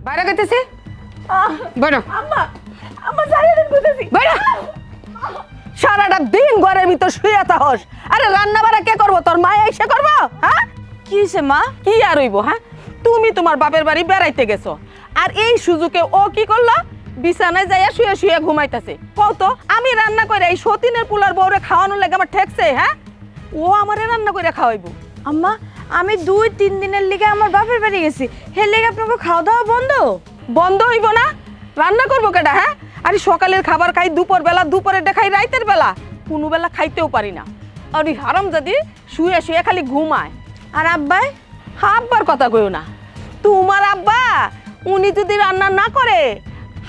বাইরে গেতেছি বাইরে আম্মা আম্মা জানিয়ে দেন কইতেছি বাইরে সারাটা দিন ঘরের ভিতর শুয়ে থাকস আরে রান্না বাড়া কে করবো তোর মা এসে করবো হ্যাঁ কি হইছে মা কি আর হইব হ্যাঁ তুমি তোমার বাপের বাড়ি বেড়াইতে গেছো আর এই সুযোগে ও কি করলো বিছানায় যাইয়া শুয়ে শুয়ে ঘুমাইতেছে কত আমি রান্না করে এই সতীনের পুলার বউরে খাওয়ানোর লাগে আমার ঠেকছে হ্যাঁ ও আমারে রান্না করে খাওয়াইবো আম্মা আমি 2-3 দিনের লিগে আমার বাপের বাড়ি গেছি হে লিগে আপনাকে খাওয়া দাওয়া বন্ধ বন্ধ হইব না রান্না করবো কেডা হ্যাঁ আরে সকালের খাবার খাই দুপুর বেলা দুপুরে দেখাই রাইতের বেলা কোনো বেলা খাইতেও পারি না আর ওই হারাম যদি শুয়ে শুয়ে খালি ঘুমায় আর আব্বাই আব্বার কথা কইও না তোমার আব্বা উনি যদি রান্না না করে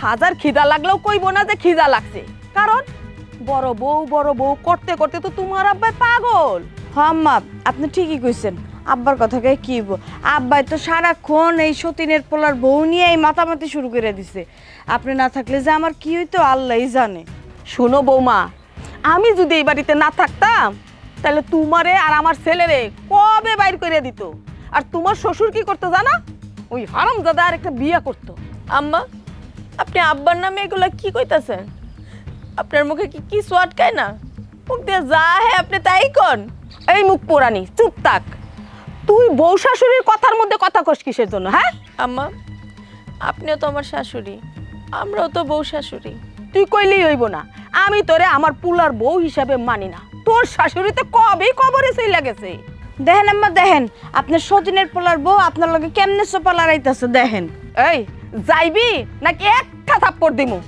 হাজার খিদা লাগলেও কইবো না যে খিদা লাগছে কারণ বড় বউ করতে করতে তো তোমার আব্বাই পাগল হ আম্মা আপনি ঠিকই কইছেন আব্বার কথা কে কি হইব আব্বাই তো সারাক্ষণ এই সতীনের পোলার বউ নিয়ে এই মাতামাতি শুরু করে দিছে আপনি না থাকলে যে আমার কি হইতো আল্লাহই জানে শোনো বৌমা আমি যদি এই বাড়িতে না থাকতাম তাহলে তোমারে আর আমার ছেলেরে কবে বাইর করে দিত আর তোমার শ্বশুর কি করতো জানা ওই হারামজাদা আর একটা বিয়ে করতো আম্মা আপনি আব্বার নামে এগুলা কি কইতাছেন আপনার মুখে কি কিছু আটকায় না মুখ দিয়ে যা হে আপনি তাই কন এই মুখ পোড়ানি চুপ থাক তুই বউ শাশুড়ির কথার মধ্যে কথা কস কিসের জন্য হ্যাঁ আম্মা আপনিও তো আমার শাশুড়ি আমরাও তো বউ শাশুড়ি তুই কইলেই হইব না আমি তোরে আমার পুলার বউ হিসাবে মানি না তোর শাশুড়ি তো কবেই কবরে চইলা গেছে দেখেন আম্মা দেখেন আপনার সতীনের পোলার বউ আপনার লগে কেমনে সোপা লড়াইতেছে দেখেন এই যাইবি নাকি একটা থাপ্পড় দিমু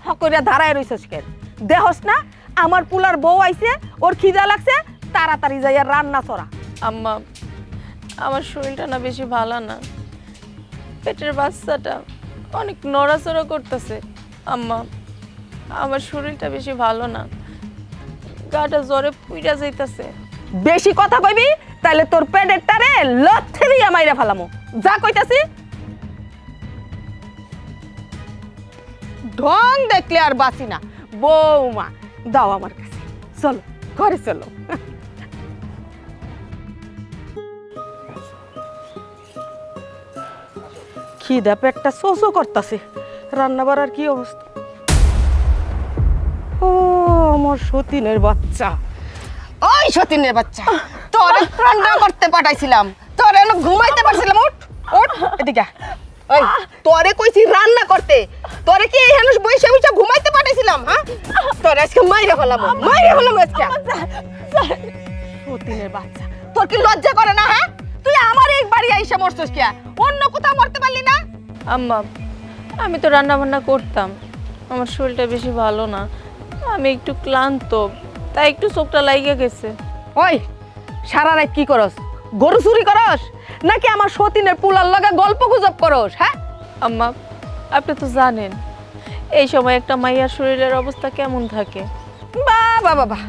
হকরিয়া ধারায় রইছস কেন দেহস না আমার পুলার বউ আইছে ওর খিদা লাগছে তাড়াতাড়ি যাইয়া রান্না চড়া আম্মা আমার শরীরটা না বেশি ভালো না পেটের বাচ্চাটা অনেক নড়াচড়া করতেছে আম্মা আমার শরীরটা বেশি ভালো না গাটা জ্বরে পুইরা যাইতাছে বেশি কথা কইবি তাহলে তোর পেটের টারে লথে দিয়া মাইরা ফেলামু যা কইতাছি ঢং দেখলে আর বাঁচি না বৌমা দাও আমার কাছে চলো ঘরে চলো খিদা পেটটা শোষো করতেছে রান্না বাড়ার কি অবস্থা ও আমার সতীনের বাচ্চা ওই সতীনের বাচ্চা তোর রান্না করতে পাঠাইছিলাম তোর এনে ঘুমাইতে পারছিলাম উঠ উঠ এদিকে ওই তোরে কইছি রান্না করতে তোরে কি এই হেনস বইসা বইসা ঘুমাইতে পাঠাইছিলাম হ্যাঁ তোর আজকে মাইরা ফেলাম আজকে সতীনের বাচ্চা তোর কি লজ্জা করে না হ্যাঁ তুই আমার এই বাড়ি আইসা মরছস কি অন্য কোথাও মরতে পারলি না আম্মা আমি তো রান্না বান্না করতাম আমার শরীরটা বেশি ভালো না আমি একটু ক্লান্ত তাই একটু চোখটা লাগিয়ে গেছে ওই সারা রাত কি করস গরু চুরি করস নাকি আমার সতীনের পুলার লগে গল্প গুজব করস হ্যাঁ আম্মা আপনি তো জানেন এই সময় একটা মাইয়ার শরীরের অবস্থা কেমন থাকে বাবা বাবা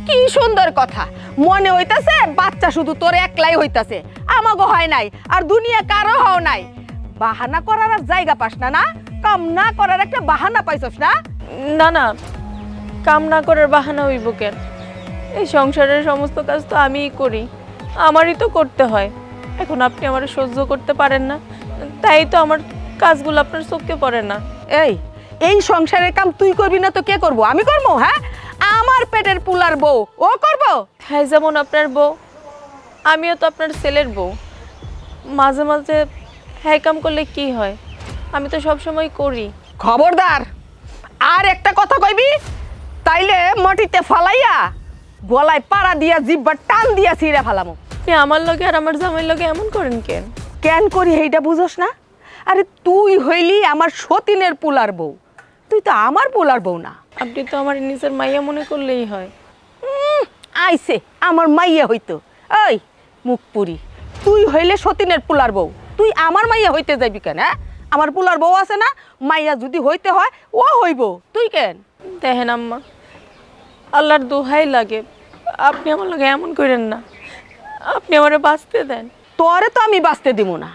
কি সুন্দর কথা মনে হইতাছে বাচ্চা শুধু তোর একলাই হইতাছে আমাগো হয় নাই আর দুনিয়া কারো হও নাই বাহানা করার আর জায়গা পাস না না কাম না করার একটা বাহানা পাইছস না না না কাম না করার বাহানা হইব কেন এই সংসারের সমস্ত কাজ তো আমিই করি আমারই তো করতে হয় এখন আপনি আমার সহ্য করতে পারেন না তাই তো আমার কাজগুলো আপনার চোখে পড়ে না এই সংসারের কাম তুই করবি না তো কে করব আমি করব হ্যাঁ আমার পেটের পুলার বউ ও করব হ্যাঁ যেমন আপনার বউ আমিও তো আপনার ছেলের বউ মাঝে মাঝে হ্যাঁ কাম করলে কি হয় আমি তো সব সময় করি খবরদার আর একটা কথা কইবি তাইলে মাটিতে ফালাইয়া গলায় পাড়া দিয়া জিব্বা টান দিয়া ছিঁড়ে ফেলামু আপনি আমার লগে আর আমার জামাইয়ের লগে এমন করেন কেন কেন করি এইটা বুঝোস না আরে তুই হইলি আমার সতীনের পুলার বউ তুই তো আমার পুলার বউ না আপনি তো আমার নিজের মাইয়া মনে করলেই হয় আইছে আমার মাইয়া হইতো ওই মুখপুরি তুই হইলে সতীনের পুলার বউ তুই আমার মাইয়া হইতে যাবি কেন হ্যাঁ আমার পুলার বউ আছে না মাইয়া যদি হইতে হয় ও হইব তুই কেন দেখেন আম্মা আল্লাহর দোহাই লাগে আপনি আমার লগে এমন করেন না আপনি আমারে বাঁচতে দেন তোরে তো আমি বাঁচতে দিব না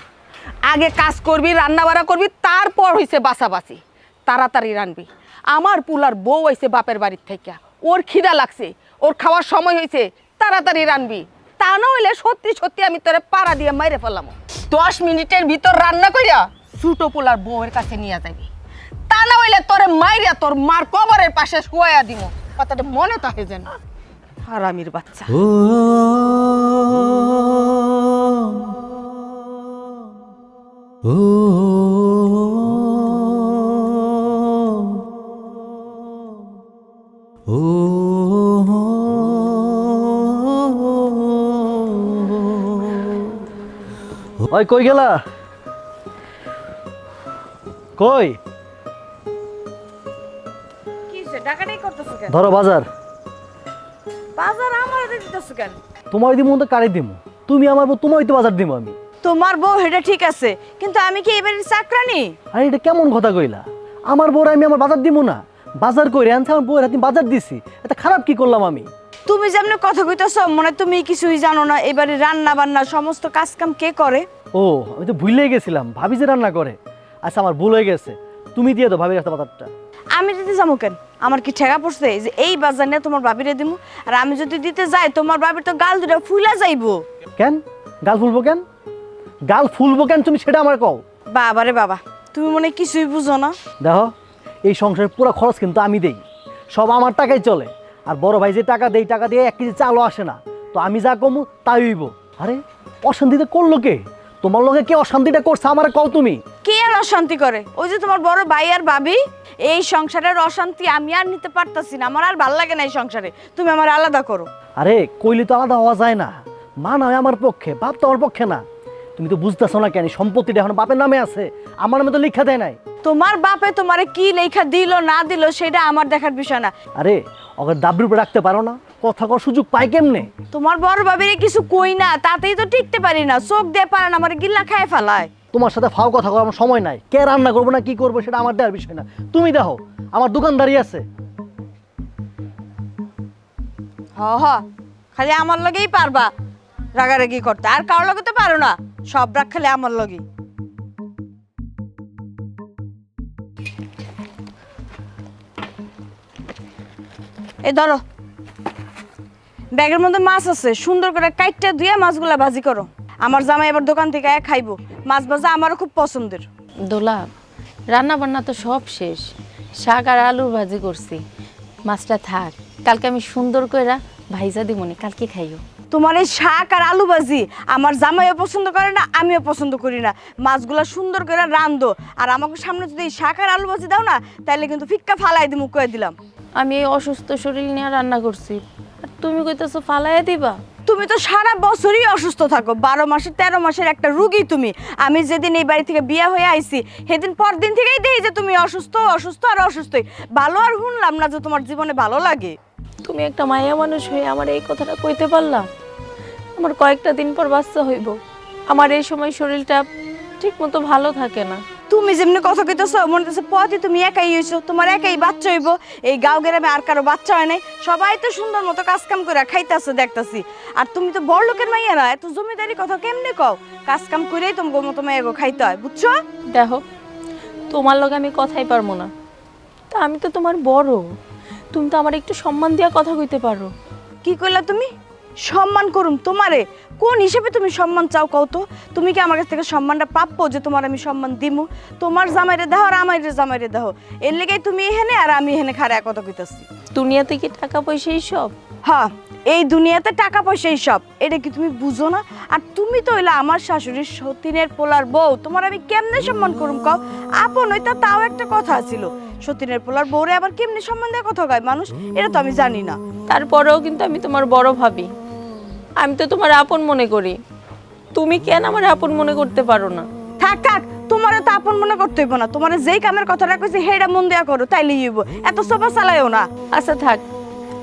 আগে কাজ করবি রান্না বাড়া করবি তারপর হইছে বাঁচাবাঁচি তাড়াতাড়ি রানবি আমার পুলার বউ হইছে বাপের বাড়ির থেকে ওর খিদা লাগছে ওর খাওয়ার সময় হয়েছে তাড়াতাড়ি রানবি তা না হইলে সত্যি সত্যি আমি তোরে পাড়া দিয়ে মাইরে ফেললাম 10 মিনিটের ভিতর রান্না কইরা ছোটো পোলার বউয়ের কাছে নিয়ে যাবি, তা না হইলে তোরে মাইরিয়া তোর মার কবরের পাশে শুয়াইয়া দিব। কথাটা মনে থাকে যেন। হারামির বাচ্চা। ওই কই গেলা? কই? কিসে ডাকাটাই করতেছো কেন? ধরো বাজার। বাজার আমার দিতেছো কেন? তোমার দিমু তো কারে দিমু? তুমি আমার বউ, তোমারই তো বাজার দিমু আমি। তোমার বউ এটা ঠিক আছে, কিন্তু আমি কি এবারে চাকরানি? আরে এটা কেমন কথা কইলা? আমার বউর আমি আমার বাজার দিমু না? বাজার কইরে আনছে, আমার বউয়ের হাতে বাজার দিছি, এটা খারাপ কি করলাম আমি? তুমি যেমন কথা কইতেছো মনে হয় তুমি কিছুই জানো না। এবারে রান্না বান্না সমস্ত কাজ কাম কে করে? ও আমি তো ভুলেই গেছিলাম, ভাবি যে রান্না করে। আচ্ছা আমার ভুল হয়ে গেছে, তুমি দিয়ে দাও ভাবির কাছে বাজারটা। আমি দিতে যাবো কেন? আমার কি ঠেকা পড়ছে যে এই বাজার নিয়ে তোমার বাবিরে দিমু? আর আমি যদি দিতে যাই তোমার বাবির তো গাল দুটো ফুলা যাইবো। কেন গাল ফুলবো কেন? গাল ফুলবো কেন তুমি সেটা আমার কও। বাবারে বাবা, তুমি মনে হয় কিছুই বুঝো না। দেখো এই সংসারের পুরো খরচ কিন্তু আমি দেই, সব আমার টাকাই চলে। আর বড় ভাই যে টাকা দেই, টাকা দিয়ে 1 কেজি চালও আসে না, তো আমি যা কমু তাই হইব। আরে অশান্তিতে করলো কে? তোমার লগে কে অশান্তিটা করছে আমার কও তুমি। কে আর অশান্তি করে? ওই যে তোমার বড় ভাই আর ভাবি। এই সংসারের অশান্তি আমি আর নিতে পারতাছি না, আমার আর ভাল লাগে না এই সংসারে। তুমি আমার আলাদা করো। আরে কইলে তো আলাদা হওয়া যায় না। মা নয় আমার পক্ষে, বাপ তো আমার পক্ষে না। তুমি তো বুঝতেছো না কেন, সম্পত্তিটা এখন বাপের নামে আছে, আমার নামে তো লিখা দেয় নাই। তোমার বাপে তোমারে কি লেখা দিল না দিল সেটা আমার দেখার বিষয় না। আরে ওকে দাবড়ির উপরে রাখতে পারো না? কথা কর সুযোগ পাই কেমনে? তোমার বড় ভাবিরে কিছু কই না, তাতেই তো টিকতে পারি না। চোখ দিয়ে পারে না, আমার গিল্লা খায় ফেলায়। তোমার সাথে ফাও কথা করার আমার সময় নাই। কে রান্না করবো না কি করবো সেটা আমার দেওয়ার বিষয় না। তুমি দেখো আমার দোকানদারি আছে। হ খালি আমার লগেই পারবা রাগারাগি করতে, আর কারোর লগে তো পারো না। সব রাগ খালি আমার লগেই। এই ধরো ব্যাগের মধ্যে মাছ আছে, সুন্দর করে কাইটটা ধুয়ে মাছগুলা ভাজি করো। আমার জামাই এবার দোকান থেকে খাইবো। মাছ ভাজা আমারও খুব পছন্দের। দোলা, রান্না বান্না তো সব শেষ, শাক আর আলুর ভাজি করছি। মাছটা থাক, কালকে আমি সুন্দর কইরা ভাইজা দিমনি, কালকে খাইও। তোমার এই শাক আর আলু ভাজি আমার জামাইও পছন্দ করে না, আমিও পছন্দ করি না। মাছগুলা সুন্দর করে রান্ধো, আর আমাকে সামনে যদি এই শাক আর আলু ভাজি দাও না, তাহলে কিন্তু ফিক্কা ফালাই দিমু কয়ে দিলাম। আমি এই অসুস্থ শরীর নিয়ে রান্না করছি, আর তুমি কইতেছো ফালাইয়া দিবা? তুমি তো সারা বছরই অসুস্থ থাকো, 12 মাসের 13 মাসের একটা রুগী তুমি। আমি যেদিন এই বাড়ি থেকে বিয়ে হয়ে আইছি সেদিন পর দিন থেকেই দেখি যে তুমি অসুস্থ অসুস্থ আর অসুস্থই। ভালো আর শুনলাম না যে তোমার জীবনে ভালো লাগে। তুমি একটা মায়া মানুষ হয়ে আমার এই কথাটা কইতে পারলা? আমার কয়েকটা দিন পর বাচ্চা হইব, আমার এই সময় শরীরটা ঠিক মতো ভালো থাকে না। তুমি যেমনি কথা কইতেছো মনে হচ্ছে পথে তুমি একাই হইছো, তোমার একাই বাচ্চা হইব। এই গাঁও গ্রামে আর কারো বাচ্চা হয় নাই, সবাই তো সুন্দর মতো কাজ কাম করে খাইতেছে দেখতাছি। আর তুমি তো বড় লোকের মাইয়া না, এত জমিদারি কথা কেমনে কও? কাজ কাম করেই তোমার মতো মাইয়াগো খাইতে হয়, বুঝছো? দেখো, তোমার লগে আমি কথাই পারবো না, তা আমি তো তোমার বড়, তুমি তো আমার একটু সম্মান দিয়া কথা কইতে পারো। কি কইলা তুমি? সম্মান করুম তোমারে? কোন হিসেবে তুমি সম্মান চাও কও তো? তুমি কি আমার কাছ থেকে সম্মানটা প্রাপ্য যে তোমার আমি সম্মান দিমু? তোমার জামাইরে দাও আর আমার জামাইরে দাও, এর লেগেই তুমি এখানে আর আমি এখানে খাড়া কথা কইতাছি। দুনিয়াতে কি টাকা পয়সাই সব? হ্যাঁ, এই দুনিয়াতে টাকা পয়সাই সব, এটা কি তুমি বুঝো না? আর তুমি তো হইলা আমার শাশুড়ির সতীনের পোলার বউ, তোমার আমি কেমনে সম্মান করুম কও? আপন হইতা তাও একটা কথা ছিল, সতীনের পোলার বউরে আবার কেমনে সম্মান দেওয়ার কথা কয় মানুষ, এটা তো আমি জানি না। তারপরেও কিন্তু আমি তোমার বড় ভাবি, আমি তো তোমার আপন মনে করি। তুমি কেন আমার আপন মনে করতে পারো না? থাক থাক, তোমারে তো আপন মনে করতে হইব না। তোমারে যেই কামের কথাটা কইছি হেডা মন দেয়া করো, তাইলেই হইব। এত সোফা চালাইও না। আচ্ছা থাক,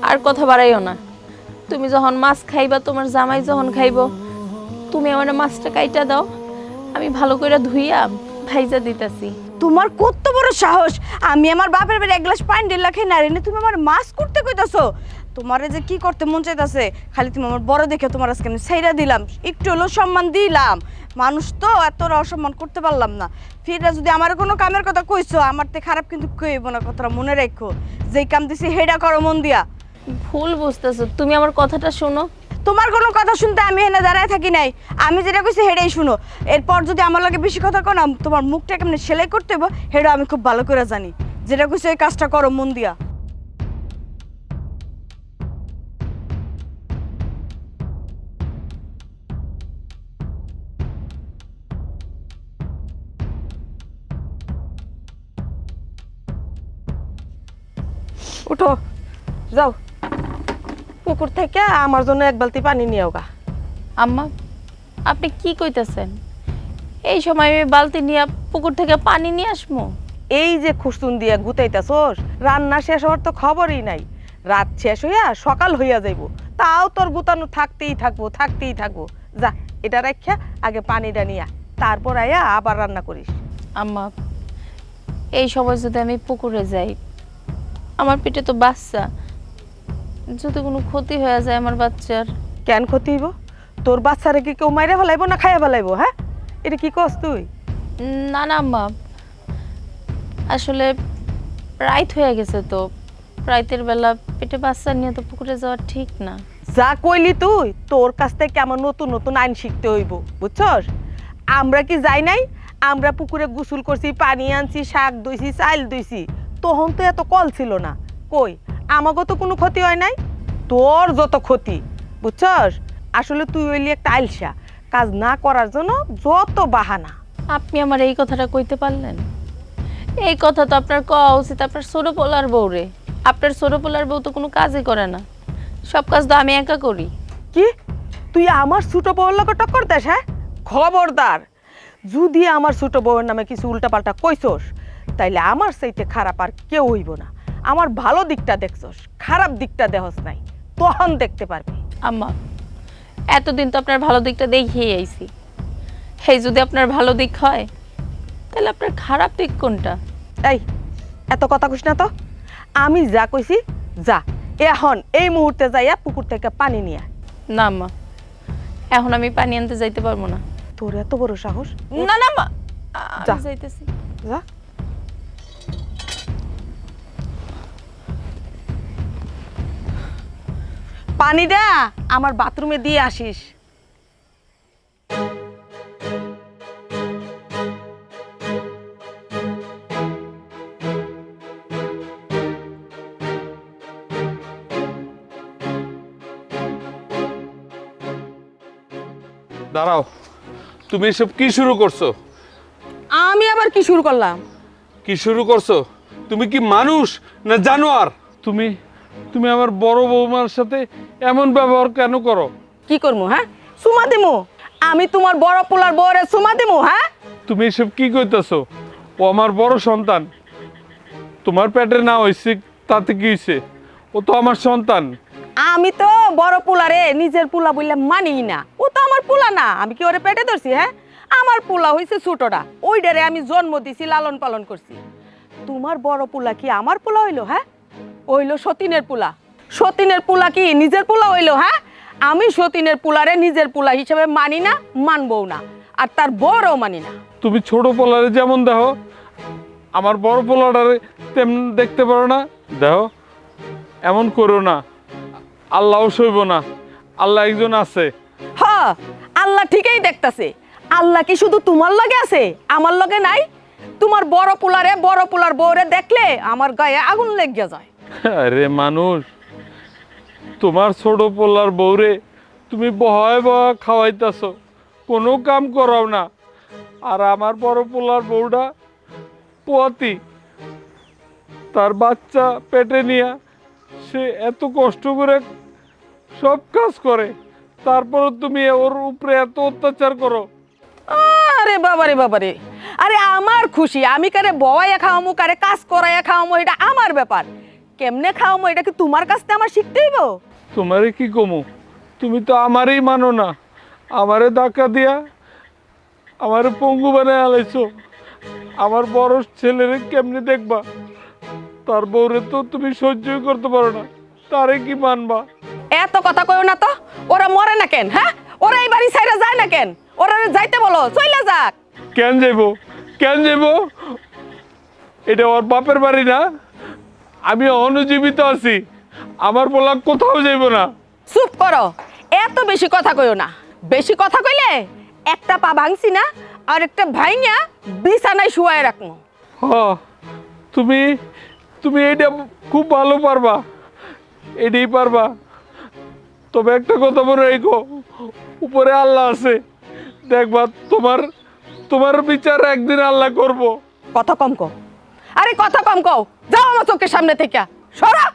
আর কথা বাড়াইও না। তুমি যখন মাছ খাইবা, তোমার জামাই যখন খাইবো, তুমি আমার মাছটা কাইটা দাও, আমি ভালো করে ধুইয়া ভাইজা দিতাছি। তোমার কত বড় সাহস! আমি আমার বাপের বাড়ি 1 গ্লাস পানি ঢেলে খেয়ে নারি না, তুমি আমার মাছ করতে কইতাছো? তোমারে যে কি করতে মন চাইতাছে, খালি তুমি আমার বড় দেখে তোমার আজকে আমি ছাইরা দিলাম, একটু হলো সম্মান দিলাম। মানুষ তো এত অসম্মান করতে পারলাম না। ফিরে যদি আমার কোনো কামের কথা কইছো, আমার তে খারাপ কিন্তু কইব না, কথাটা মনে রাখো। যেই কাম দিছি হেডা করো মন দিয়া। ভুল বুঝতেছো, তুমি আমার কথাটা শোনো। তোমার কোনো কথা শুনতে আমি এনে দাঁড়ায় থাকি নাই। আমি যেটা কইছি সেটাই শুনো। এরপর যদি আমার লাগে বেশি কথা কো না, তোমার মুখটা কেমনে সেলাই করতে হইব সেটা আমি খুব ভালো করে জানি। যেটা কইছি এই কাজটা করো মন দিয়া। উঠো, যাও পুকুর থেকে আমার জন্য এক বালতি পানি নিয়ে গা। আম্মা, আপনি কি কইতাছেন? এই সময় আমি বালতি নিয়ে পুকুর থেকে পানি নিয়ে আসবো? এই যে খুসুন দিয়া গুতাইতাছস, রান্না শেষ হওয়ার তো খবরই নাই। রাত শেষ হইয়া সকাল হইয়া যাইব, তাও তোর গুতানো থাকতেই থাকবো। যা, এটা রাখিয়া আগে পানিটা নিয়া, তারপর আয়া আবার রান্না করিস। আম্মা, এই সময় যদি আমি পুকুরে যাই, আমার পেটে তো বাচ্চা, যদি কোনো ক্ষতি হয়ে যায় আমার বাচ্চার। কেন ক্ষতি হইব? তোর বাচ্চারে কি কেউ মাইরা ফেলাইবো না খাইয়া ফেলাইবো? হ্যাঁ, এটা কি কস তুই? না না আম্মা, আসলে রাত হয়ে গেছে তো, রাতের বেলা পেটে বাচ্চা নিয়ে তো পুকুরে যাওয়া ঠিক না। যা কইলি তুই, তোর কাছ থেকে আমার নতুন নতুন আইন শিখতে হইব, বুঝছস? আমরা কি যাই নাই? আমরা পুকুরে গোসল করছি, পানি আনছি, শাক দইছি, চাইল দইছি, তখন তো এত কল ছিল না। কই, আমাগো তো কোনো ক্ষতি হয় নাই। তোর যত ক্ষতি, বুঝছস? আসলে তুই হইলি একটা আইলসা, কাজ না করার জন্য যত বাহানা। আপনি আমার এই কথাটা কইতে পারলেন? এই কথা তো আপনার কওয়া উচিত আপনার ছোট পোলার বউরে। আপনার ছোট পোলার বউ তো কোনো কাজই করে না, সব কাজ তো আমি একা করি। কি, তুই আমার ছোট বউর লগে টক্কর দেস? হ্যাঁ, খবরদার, যদি আমার ছোট বউয়ের নামে কিছু উল্টাপাল্টা কইছস, তাইলে আমার চাইতে খারাপ আর কেউ হইব না। আমার ভালো দিকটা দেখছস, খারাপ দিকটা দেহস নাই, তখন দেখতে পারবি। আম্মা, এতদিন তো আপনার ভালো দিকটা দেখিয়ে আইছি, এই যদি আপনার ভালো দিক হয় তাহলে আপনার খারাপ দিক কোনটা? এই, এত কথা কইস না তো। আমি যা কইছি যা, এখন এই মুহূর্তে যাইয়া পুকুর থেকে পানি নিয়ে আয়। না আম্মা, এখন আমি পানি আনতে যাইতে পারবো না। তোর এত বড় সাহস? না না মা, যা। আমি যাইতেছি। যা। পানিটা আমার বাথরুমে দিয়ে আসিস। দাঁড়াও, তুমি এসব কি শুরু করছো? আমি আবার কি শুরু করলাম? কি শুরু করছো? তুমি কি মানুষ না জানোয়ার? তুমি তুমি আমার বড় বৌমার সাথে এমন ব্যবহার কেন করো? কি করবো? হ্যাঁ, সুমা দিমু? আমি তোমার বড় পোলার বউরে সুমা দিমু? হ্যাঁ, তুমি এসব কি কইতাছো? ও আমার বড় সন্তান। তোমার পেটে না হইছে তাতে কি হইছে? ও তো আমার সন্তান। আমি তো বড় পোলারে নিজের পোলা বললে মানি না। ও তো আমার পোলা না, আমি কি ওরে পেটে ধরছি? হ্যাঁ, আমার পোলা হইছে ছোটটা, ওইটারে আমি জন্ম দিছি, লালন পালন করছি। তোমার বড় পোলা কি আমার পোলা হইলো? হ্যাঁ, হইলো সতীনের পোলা। সতীনের পোলা কি নিজের পোলা হইলো? হ্যাঁ, আমি সতীনের পোলারে নিজের পোলা হিসেবে মানি না, মানবও না, আর তার বড়ও মানি না। তুমি ছোট পোলারে যেমন দেখো, আমার বড় পোলাটারে তেমন দেখতে পারো না? দেখো, এমন করো না। আল্লাহও সইব না, আল্লাহ একজন আছে। হ, আল্লাহ ঠিকই দেখতাছে। আল্লাহ কি শুধু তোমার লগে আছে, আমার লগে নাই? তোমার বড় পোলার বউরে দেখলে আমার গায়ে আগুন লেগে যায়। আরে মানুষ, তোমার ছোট পোলার বউরে তুমি বহায় বহায় খাওয়াইতাছো, কোনো কাম করাও না। আর আমার বড় পোলার বউটা পোয়াতি, তার বাচ্চা পেটে নিয়া সে এত কষ্ট করে সব কাজ করে, তারপর তুমি ওর উপরে এত অত্যাচার করো। আরে বাবারে, আরে আমার খুশি, আমি কারে বওয়াইয়া খাওয়ামু, কারে কাজ করাইয়া খাওয়ামু, এটা আমার ব্যাপার। কেমনে খাওয়ামু এটা কি তোমার কাছ থেকে আমার শিখতে হইব? তোমারে কি কমু? তুমি তো আমারই মানো না, আমারে ধাক্কা দিয়া আমারে পঙ্গু বানায় আলাইছো। আমার বড় ছেলেরে কেমনে দেখবা? তার বউরে তো তুমি সহ্যই করতে পারো না, তারে কি মানবা? এত কথা কইও না তো। ওরা মরে না কেন? হ্যাঁ, ওরা এই বাড়ি ছাইরা যায় না কেন? ওরা যাইতে বলো, চইলা যাক। কেন যাইব? এটা ওর বাপের বাড়ি না? আমি অনুজীবিত আছি, আমার বলা কোথাও যাইব না। চুপ করো, এত বেশি কথা কইও না, বেশি কথা কইলে একটা পা ভাঙছি না আর একটা ভাইঙা বিছানায় শুয়ায় রাখবো। হ তুমি তুমি এটা খুব ভালো পারবা, এটাই পারবা। তবে একটা কথা মনে রেখো, উপরে আল্লাহ আছে, দেখবা তোমার তোমার বিচার একদিন আল্লাহ করব। কথা কম কও, আরে কথা কম কও, যাও আমার চোখের সামনে থেকে সরা।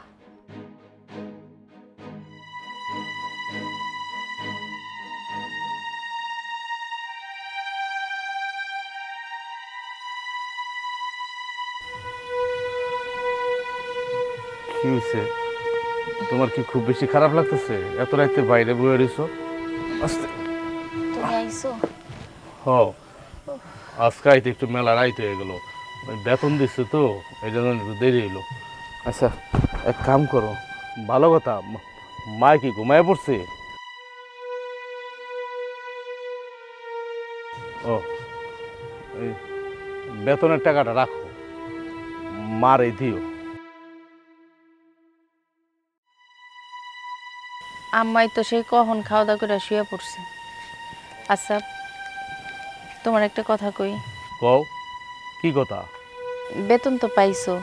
কি হয়েছে? তোমার কি খুব বেশি খারাপ লাগতেছে? এত রাতে বাইরে বয়ে রইছো? আস্তে। তুমি আইছো? হ, আজকে আইতে একটু মেলা রাইতে হয়ে গেল, বেতন দিচ্ছে তো এই জন্য একটু দেরি হইলো। আচ্ছা এক কাম করো, ভালো কথা, মা কি ঘুমায় পড়ছে? ও, এই বেতনের টাকাটা রাখো, মারে দিও। আম্মাই তো সেই কখন খাওয়া দাওয়া করে শুয়ে পড়ছে। আচ্ছা তোমার একটা কথা কই। কও, কি কথা? বেতন তো পাইছো,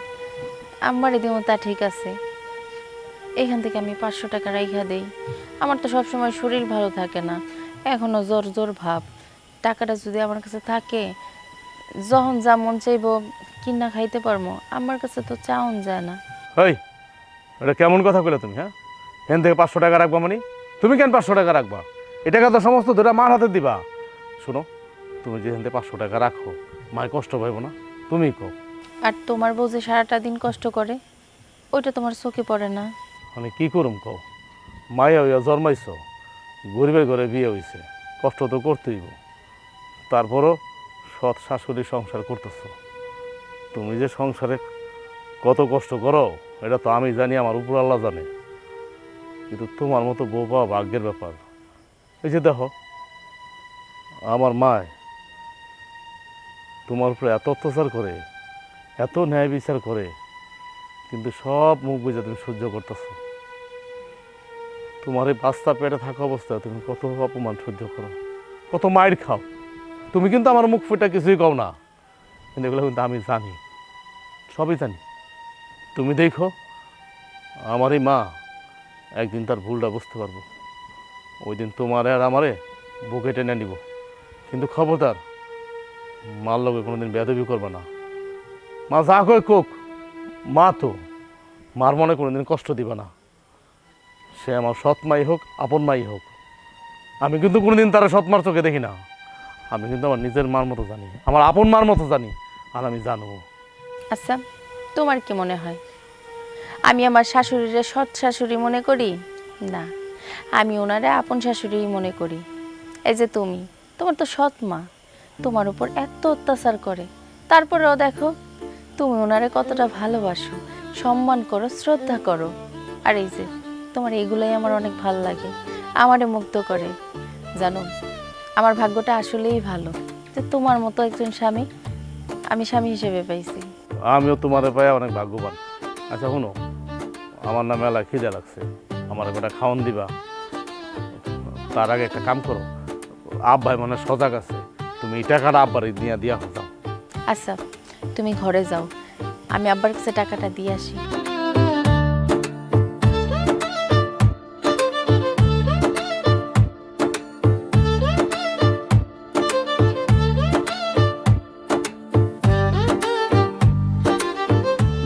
আম্মারে দিও তা ঠিক আছে, এখান থেকে আমি 500 টাকা রাইখা দেই। আমার তো সবসময় শরীর ভালো থাকে না, এখনো জ্বর জ্বর ভাব। টাকাটা যদি আমার কাছে থাকে, যখন যা মন চাইবো কিনা খাইতে পারবো। আমার কাছে তো চাউন যায় না। এই, এটা কেমন কথা কইলে তুমি? হ্যাঁ, এখান থেকে 500 টাকা রাখবা মানে? তুমি কেন 500 টাকা রাখবা? এই টাকা তো সমস্ত ধরে মার হাতে দিবা। শোনো, তুমি যেখান থেকে 500 টাকা রাখো, মায়ের কষ্ট পাইব না? তুমি কও। আর তোমার বউ যে সারাটা দিন কষ্ট করে, ওইটা তোমার চোখে পড়ে না? মানে কি করুম কও? মায়া হইয়া জন্মাইছ, গরিবের ঘরে বিয়ে হইছে, কষ্ট তো করতেইব। তারপরও সৎ শাশুড়ি সংসার করতেছ। তুমি যে সংসারে কত কষ্ট করো এটা তো আমি জানি, আমার উপর আল্লাহ জানে। কিন্তু তোমার মতো বউ পাওয়া ভাগ্যের ব্যাপার। এই যে দেখো, আমার মায় তোমার উপরে এত অত্যাচার করে, এত ন্যায় বিচার করে, কিন্তু সব মুখ বুঝে তুমি সহ্য করতেছো। তোমার এই বাচ্চা পেটে থাকা অবস্থায় তুমি কত অপমান সহ্য করো, কত মায়ের খাও। তুমি কিন্তু আমার মুখ ফুটা কিছুই কও না, কিন্তু এগুলো কিন্তু আমি জানি, সবই জানি। তুমি দেখো, আমার এই মা একদিন তার ভুলটা বুঝতে পারবো, ওই দিন তোমারে আর আমারে বুকে টেনে নিব। কিন্তু খবরদার, মার লগে কোনোদিন বেয়াদবি করবে না। মা যা কয় কোক, মা তো, মার মনে কোনোদিন কষ্ট দিবে না। সে আমার সৎ মাই হোক, আপন মাই হোক, আমি কিন্তু কোনোদিন তারা সৎ মার চোখে দেখি না। আমি কিন্তু আমার নিজের মার মতো জানি, আমার আপন মার মতো জানি, আর আমি জানবো। আচ্ছা তোমার কি মনে হয় আমি আমার শাশুড়িরে সৎ শাশুড়ি মনে করি? না, আমি ওনারে আপন শাশুড়ি মনে করি। এই যে তুমি, তোমার তো সৎ মা তোমার উপর এত অত্যাচার করে, তারপরেও দেখো তুমি ওনারে কতটা ভালোবাসো, সম্মান করো, শ্রদ্ধা করো। আর এই যে তোমার এগুলোই আমার অনেক ভালো লাগে, আমারে মুগ্ধ করে। জানো, আমার ভাগ্যটা আসলেই ভালো যে তোমার মতো একজন স্বামী আমি স্বামী হিসেবে পাইছি। আমিও তোমার পায়ে অনেক ভাগ্যবান। আচ্ছা শুনো, আমার না মেলা খিদে লাগছে, আমার একটা খাওয়ান দিবা? তার আগে একটা কাম করো, আব্বাই মনে হয় সজাগ আছে, তুমি এই টাকাটা আব্বার নিয়ে দিয়া যাও। আচ্ছা তুমি ঘরে যাও, আমি আব্বার কাছে টাকাটা দিয়ে আসি।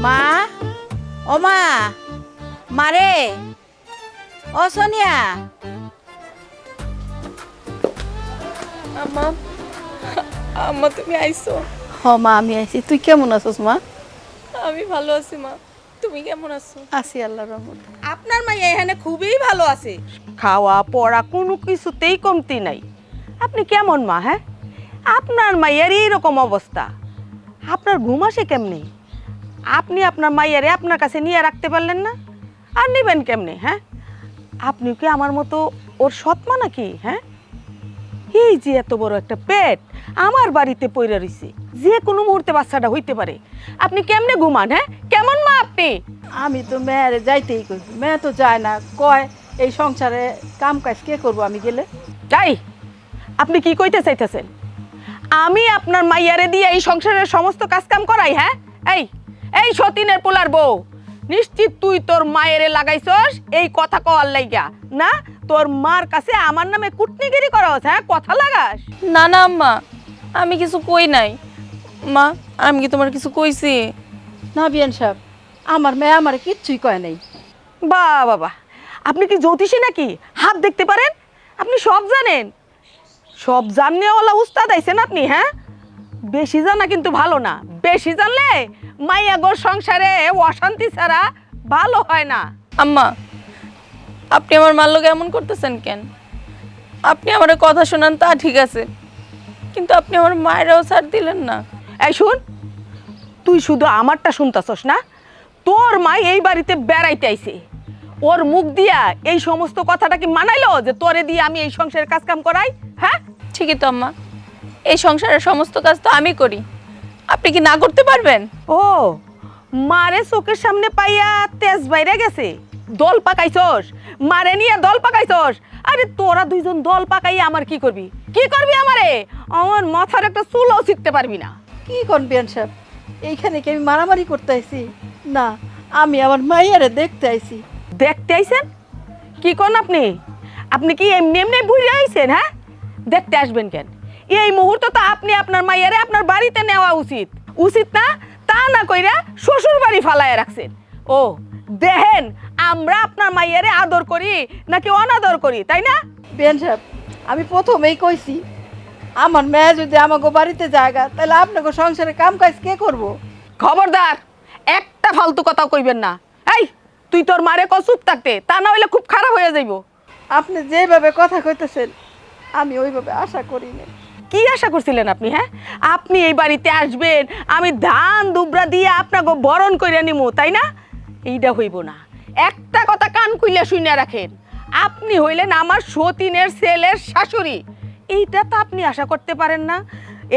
মা, ও মা, মারে, ও সোনিয়া। আম্মা, আম্মা তুমি আইছো? হ মা, আমি আইছি। তুই কেমন আছিস মা? আমি ভালো আছি মা, তুমি কেমন আছো? আছি আল্লাহর রহমতে। আপনার মাইয়া এখানে খুবই ভালো আছে, খাওয়া পড়া কোনো কিছুতেই কমতি নাই। আপনি কেমন মা? হ্যাঁ, আপনার মাইয়ার এইরকম অবস্থা, আপনার ঘুম আসে কেমনে? আপনি আপনার মাইয়ারে আপনার কাছে নিয়ে রাখতে পারলেন না? আর নেবেন কেমনে? হ্যাঁ, আপনি কি আমার মতো ওর সৎ মা নাকি? হ্যাঁ, এই যে এত বড় একটা পেট আমার বাড়িতে পইরা রইছে, যে কোনো মুহূর্তে বাচ্চাটা হইতে পারে, আপনি কেমনে ঘুমান? হ্যাঁ, কেমন মা আপনি? আমি তো মেয়েরে যাইতেই কই, মেয়ে তো যায় না, কয় এই সংসারে কাম কাজ কে করবো আমি গেলে? তাই আপনি কি কইতে চাইতেছেন? আমি আপনার মাইয়ারে দিয়ে এই সংসারের সমস্ত কাজ কাম করাই? হ্যাঁ, এই এই সতীনের পোলার বউ, নিশ্চিত তুই তোর মায়েরে লাগাইছস এই কথা কওয়ার লাইগা না? তোর মার কাছে আমার নামে কুটনিগিরি করস? হ্যাঁ, কথা লাগাস? না না আম্মা, আমি কিছু কই নাই। মা, আমি কি তোমার কিছু কইছি? না বিয়ান সাহেব, আমার মেয়ে আমার কিচ্ছুই কয় নাই। বাহ বাবা, আপনি কি জ্যোতিষী নাকি? হাত দেখতে পারেন? আপনি সব জানেন? সব জাননেওয়ালা উস্তাদ আইছেন আপনি। হ্যাঁ, বেশি জানা কিন্তু ভালো না। বেশি জানলে মাইয়া গোর সংসারে অশান্তি ছাড়া ভালো হয় না। আম্মা, আপনি আমার মার লোক এমন করতেছেন কেন? আপনি আমার কথা শোনান তা ঠিক আছে, কিন্তু আপনি আমার মায়েরাও ছাড় দিলেন না। এই শুন, তুই শুধু আমারটা শুনতাছস না? তোর মা এই বাড়িতে বেড়াইতে আইছে, ওর মুখ দিয়া এই সমস্ত কথাটা কি মানাইলো যে তোরে দিয়ে আমি এই সংসারের কাজ কাম করাই? হ্যাঁ, ঠিকই তো আম্মা, এই সংসারের সমস্ত কাজ তো আমি করি, আপনি কি না করতে পারবেন? ও, মারে চোখের সামনে পাইয়া তেজ বাইরে গেছে, দল পাকাইছস? মারে নিয়ে দল পাকাইছস? আরে তোরা দুইজন দল পাকাইয়া আমার কি করবি? কি করবি আমারে? আমার মাথার একটা চুলও ছিটতে পারবি না। কি কোন বিয়ান সাহেব, এইখানে কি আমি মারামারি করতে আইছি? না, আমি আমার মাইয়ারে দেখতে আইছি। দেখতে আইছেন? কি কোন আপনি? আপনি কি এমনি এমনি বুঝে আইছেন? হ্যাঁ, দেখতে আসবেন কেন? এই মুহূর্তে তো আপনি আপনার মাইয়ারে আপনার বাড়িতে নেওয়া উচিত, উচিত না? তা না কইরা শ্বশুর বাড়ি ফালাইয়া রাখছেন। ও দেখেন, আমরা আপনার মাইয়ারে আদর করি নাকি অনাদর করি, তাই না? বিয়ান সাহেব, আমি প্রথমেই কইছি আমার মেয়ে যদি আমাকে বাড়িতে জায়গা, তাহলে আপনাকে সংসারে কাম কাজ কে করবো? খবরদার, একটা ফালতু কথা কইবেন না। এই, তুই তোর মারে ক চুপ থাকতে, তা না হইলে খুব খারাপ হয়ে যাইব। আপনি যেভাবে কথা কইতেছেন আমি ওইভাবে আশা করি না। কি আশা করছিলেন আপনি? হ্যাঁ, আপনি এই বাড়িতে আসবেন, আমি ধান দুবরা দিয়ে আপনাকে বরণ করে নিমু, তাই না? এইটা হইব না। একটা কথা কান খুইলে শুনে রাখেন, আপনি হইলেন আমার সতীনের ছেলের শাশুড়ি। এইটা তো আপনি আশা করতে পারেন না।